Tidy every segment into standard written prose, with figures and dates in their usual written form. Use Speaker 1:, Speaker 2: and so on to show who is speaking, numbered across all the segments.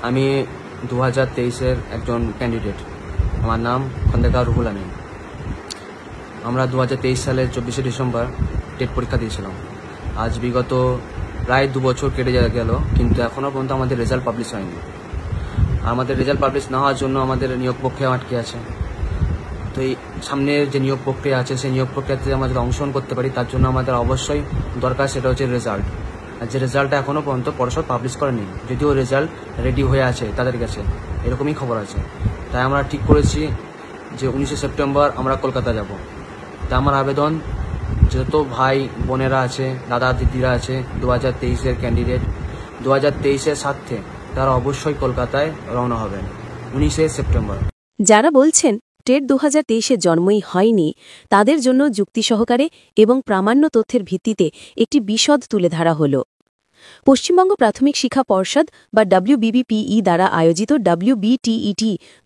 Speaker 1: আমি 2023-এর একজন ক্যান্ডিডেট। আমার নাম খন্দকার রুহুল আমিন। আমরা 2023 সালের 24শে ডিসেম্বর টেট পরীক্ষা দিয়েছিলাম। আজ বিগত প্রায় 2 বছর কেটে গেল, কিন্তু এখনও পর্যন্ত আমাদের রেজাল্ট পাবলিশ হয়নি। আমাদের রেজাল্ট পাবলিশ না হওয়ার জন্য আমাদের নিয়োগ প্রক্রিয়া আটকে আছে। তো এই সামনের যে নিয়োগ প্রক্রিয়া আছে, সেই নিয়োগ প্রক্রিয়াতে আমাদের অংশগ্রহণ করতে পারি, তার জন্য আমাদের অবশ্যই দরকার সেটা হচ্ছে রেজাল্ট। আর যে রেজাল্টটা এখনও পর্যন্ত পর্ষদ পাবলিশ করেনি, যদিও রেজাল্ট রেডি হয়ে আছে তাদের কাছে, এরকমই খবর আছে। তাই আমরা ঠিক করেছি যে 19শে সেপ্টেম্বর আমরা কলকাতা যাব। তাই আমার আবেদন, যত ভাই বোনেরা আছে, দাদা দিদিরা আছে 2023-এর ক্যান্ডিডেট, 2023-এর স্বার্থে তারা অবশ্যই কলকাতায় রওনা হবেন 19শে সেপ্টেম্বর।
Speaker 2: যারা বলছেন টেট 2023-এ জন্মই হয়নি, তাদের জন্য যুক্তি সহকারে এবং প্রামাণ্য তথ্যের ভিত্তিতে একটি বিশদ তুলে ধরা হল। পশ্চিমবঙ্গ প্রাথমিক শিক্ষা পর্ষদ বা WBBPE দ্বারা আয়োজিত WBTET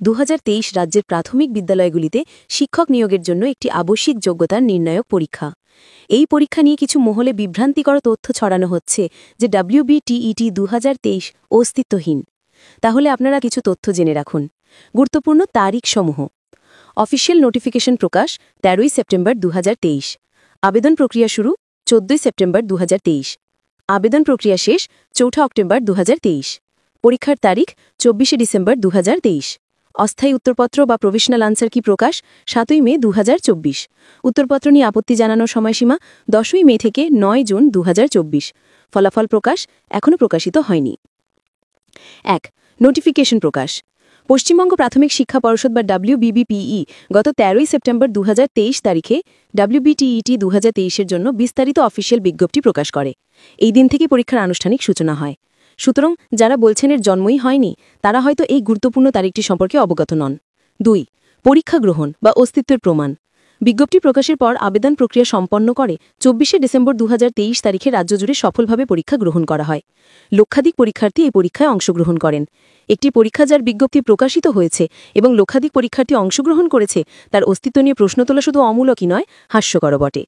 Speaker 2: 2023 রাজ্যের প্রাথমিক বিদ্যালয়গুলিতে শিক্ষক নিয়োগের জন্য একটি আবশ্যিক যোগ্যতার নির্ণায়ক পরীক্ষা। এই পরীক্ষা নিয়ে কিছু মহলে বিভ্রান্তিকর তথ্য ছড়ানো হচ্ছে যে WBTET 2023 অস্তিত্বহীন। তাহলে আপনারা কিছু তথ্য জেনে রাখুন। গুরুত্বপূর্ণ তারিখসমূহ: অফিসিয়াল নোটিফিকেশন প্রকাশ 13ই সেপ্টেম্বর 2023, আবেদন প্রক্রিয়া শুরু 14ই সেপ্টেম্বর 2023, আবেদন প্রক্রিয়া শেষ 4 অক্টোবর 2023, পরীক্ষার তারিখ 24শে ডিসেম্বর 2023, অস্থায়ী উত্তরপত্র বা প্রভিশনাল আনসার কি প্রকাশ 7ই মে 2024, উত্তরপত্র নিয়ে আপত্তি জানানোর সময়সীমা 10ই মে থেকে 9 জুন 2024, ফলাফল প্রকাশ এখনও প্রকাশিত হয়নি। 1. নোটিফিকেশন প্রকাশ। পশ্চিমবঙ্গ প্রাথমিক শিক্ষা পর্ষদ বা WBBPE গত 13ই সেপ্টেম্বর 2023 তারিখে WBTET 2023-এর জন্য বিস্তারিত অফিসিয়াল বিজ্ঞপ্তি প্রকাশ করে। এই দিন থেকে পরীক্ষার আনুষ্ঠানিক সূচনা হয়। সুতরাং যারা বলছেন এর জন্মই হয়নি, তারা হয়তো এই গুরুত্বপূর্ণ তারিখটি সম্পর্কে অবগত নন। 2. পরীক্ষা গ্রহণ বা অস্তিত্বের প্রমাণ। বিজ্ঞপ্তি প্রকাশের পর আবেদন প্রক্রিয়া সম্পন্ন করে 24শে ডিসেম্বর 2023 তারিখে রাজ্য জুড়ে সফলভাবে পরীক্ষা গ্রহণ করা হয়। লক্ষাধিক পরীক্ষার্থী এই পরীক্ষায় অংশগ্রহণ করেন। একটি পরীক্ষা যার বিজ্ঞপ্তি প্রকাশিত হয়েছে এবং লক্ষাধিক পরীক্ষার্থী অংশগ্রহণ করেছে, তার অস্তিত্ব নিয়ে প্রশ্ন তোলা শুধু অমূলকই নয়, হাস্যকর বটে।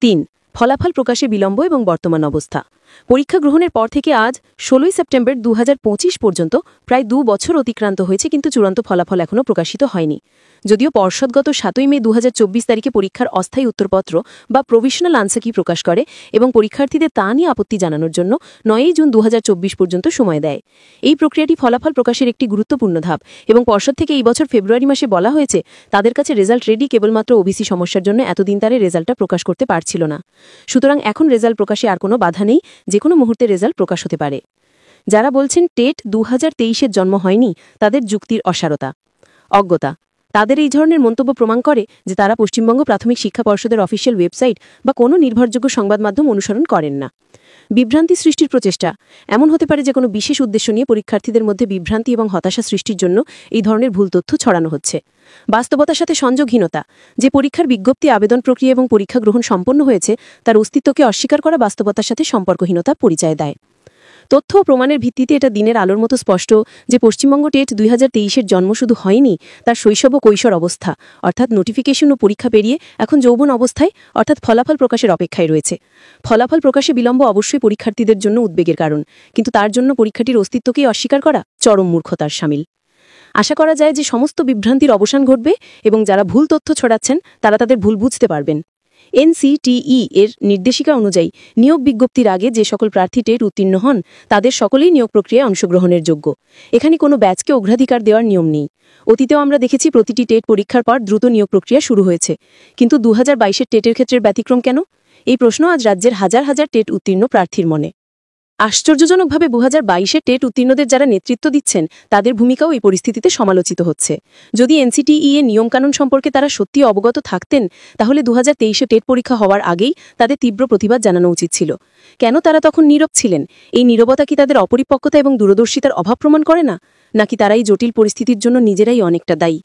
Speaker 2: 3. ফলাফল প্রকাশে বিলম্ব এবং বর্তমান অবস্থা। পরীক্ষা গ্রহণের পর থেকে আজ 16ই সেপ্টেম্বর 2025 পর্যন্ত প্রায় 2 বছর অতিক্রান্ত হয়েছে, কিন্তু চূড়ান্ত ফলাফল এখনও প্রকাশিত হয়নি। যদিও পর্ষদ গত 7ই মে 2024 তারিখে পরীক্ষার অস্থায়ী উত্তরপত্র বা প্রভিশনাল আনসার কি প্রকাশ করে এবং পরীক্ষার্থীদের তা নিয়ে আপত্তি জানানোর জন্য 9ই জুন 2024 পর্যন্ত সময় দেয়। এই প্রক্রিয়াটি ফলাফল প্রকাশের একটি গুরুত্বপূর্ণ ধাপ এবং পর্ষদ থেকে এই বছর ফেব্রুয়ারি মাসে বলা হয়েছে তাদের কাছে রেজাল্ট রেডি, কেবলমাত্র ওবিসি সমস্যার জন্য এতদিন তারা রেজাল্টটা প্রকাশ করতে পারছিল না। সুতরাং এখন রেজাল্ট প্রকাশে আর কোনো বাধা নেই, যে কোনো মুহূর্তে রেজাল্ট প্রকাশ হতে পারে। যারা বলছেন টেট 2023-এর জন্ম হয়নি, তাদের যুক্তির অসারতা, অজ্ঞতা। তাদের এই ধরনের মন্তব্য প্রমাণ করে যে তারা পশ্চিমবঙ্গ প্রাথমিক শিক্ষা পর্ষদের অফিসিয়াল ওয়েবসাইট বা কোনো নির্ভরযোগ্য সংবাদ মাধ্যম অনুসরণ করেন না। বিভ্রান্তি সৃষ্টির প্রচেষ্টা। এমন হতে পারে যে কোনো বিশেষ উদ্দেশ্য নিয়ে পরীক্ষার্থীদের মধ্যে বিভ্রান্তি এবং হতাশা সৃষ্টির জন্য এই ধরনের ভুল তথ্য ছড়ানো হচ্ছে। বাস্তবতার সাথে সংযোগহীনতা। যে পরীক্ষার বিজ্ঞপ্তি, আবেদন প্রক্রিয়া এবং পরীক্ষা গ্রহণ সম্পন্ন হয়েছে, তার অস্তিত্বকে অস্বীকার করা বাস্তবতার সাথে সম্পর্কহীনতা পরিচয় দেয়। তথ্য ও প্রমাণের ভিত্তিতে এটা দিনের আলোর মতো স্পষ্ট যে পশ্চিমবঙ্গ টেট 2023-এর জন্ম শুধু হয়নি, তার শৈশব ও কৈশোর অবস্থা অর্থাৎ নোটিফিকেশন ও পরীক্ষা পেরিয়ে এখন যৌবন অবস্থায় অর্থাৎ ফলাফল প্রকাশের অপেক্ষায় রয়েছে। ফলাফল প্রকাশে বিলম্ব অবশ্যই পরীক্ষার্থীদের জন্য উদ্বেগের কারণ, কিন্তু তার জন্য পরীক্ষাটির অস্তিত্বকেই অস্বীকার করা চরম মূর্খতার শামিল। আশা করা যায় যে সমস্ত বিভ্রান্তির অবসান ঘটবে এবং যারা ভুল তথ্য ছড়াচ্ছেন তারা তাদের ভুল বুঝতে পারবেন। NCTE এর নির্দেশিকা অনুযায়ী নিয়োগ বিজ্ঞপ্তির আগে যে সকল প্রার্থী টেট উত্তীর্ণ হন, তাদের সকলেই নিয়োগ প্রক্রিয়ায় অংশগ্রহণের যোগ্য। এখানে কোনো ব্যাচকে অগ্রাধিকার দেওয়ার নিয়ম নেই। অতীতেও আমরা দেখেছি প্রতিটি টেট পরীক্ষার পর দ্রুত নিয়োগ প্রক্রিয়া শুরু হয়েছে, কিন্তু 2022-এর টেটের ক্ষেত্রে ব্যতিক্রম কেন? এই প্রশ্ন আজ রাজ্যের হাজার হাজার টেট উত্তীর্ণ প্রার্থীর মনে। আশ্চর্যজনকভাবে 2022-এর টেট উত্তীর্ণদের যারা নেতৃত্ব দিচ্ছেন, তাদের ভূমিকাও এই পরিস্থিতিতে সমালোচিত হচ্ছে। যদি NCTE এর নিয়মকানুন সম্পর্কে তারা সত্যি অবগত থাকতেন, তাহলে 2023-এ টেট পরীক্ষা হওয়ার আগেই তাদের তীব্র প্রতিবাদ জানানো উচিত ছিল। কেন তারা তখন নীরব ছিলেন? এই নীরবতা কি তাদের অপরিপক্কতা এবং দূরদর্শিতার অভাব প্রমাণ করে না, নাকি তারা এই জটিল পরিস্থিতির জন্য নিজেরাই অনেকটা দায়ী?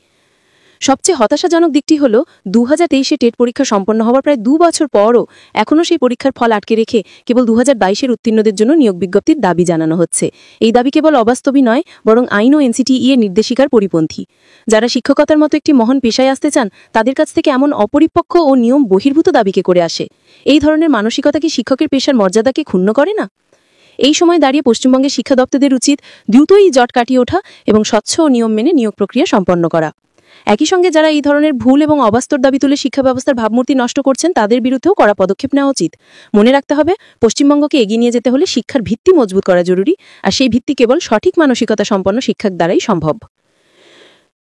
Speaker 2: সবচেয়ে হতাশাজনক দিকটি হল 2023-এ টেট পরীক্ষা সম্পন্ন হওয়ার প্রায় 2 বছর পরও এখনও সেই পরীক্ষার ফল আটকে রেখে কেবল 2022-এর উত্তীর্ণদের জন্য নিয়োগ বিজ্ঞপ্তির দাবি জানানো হচ্ছে। এই দাবি কেবল অবাস্তবই নয়, বরং আইন ও NCTE এর নির্দেশিকার পরিপন্থী। যারা শিক্ষকতার মতো একটি মহান পেশায় আসতে চান, তাদের কাছ থেকে এমন অপরিপক্ক ও নিয়ম বহির্ভূত দাবিকে করে আসে। এই ধরনের মানসিকতা কি শিক্ষকের পেশার মর্যাদাকে ক্ষুণ্ণ করে না? এই সময় দাঁড়িয়ে পশ্চিমবঙ্গের শিক্ষা দপ্তরদের উচিত দ্রুতই জট কাটিয়ে ওঠা এবং স্বচ্ছ ও নিয়ম মেনে নিয়োগ প্রক্রিয়া সম্পন্ন করা। একই সঙ্গে যারা এই ধরনের ভুল এবং অবাস্তব দাবি তুলে শিক্ষা ব্যবস্থার ভাবমূর্তি নষ্ট করছেন তাদের বিরুদ্ধেও কড়া পদক্ষেপ নেওয়া উচিত। মনে রাখতে হবে, পশ্চিমবঙ্গকে এগিয়ে নিয়ে যেতে হলে শিক্ষার ভিত্তি মজবুত করা জরুরি, আর সেই ভিত্তি কেবল সঠিক মানসিকতা সম্পন্ন শিক্ষক দ্বারাই সম্ভব।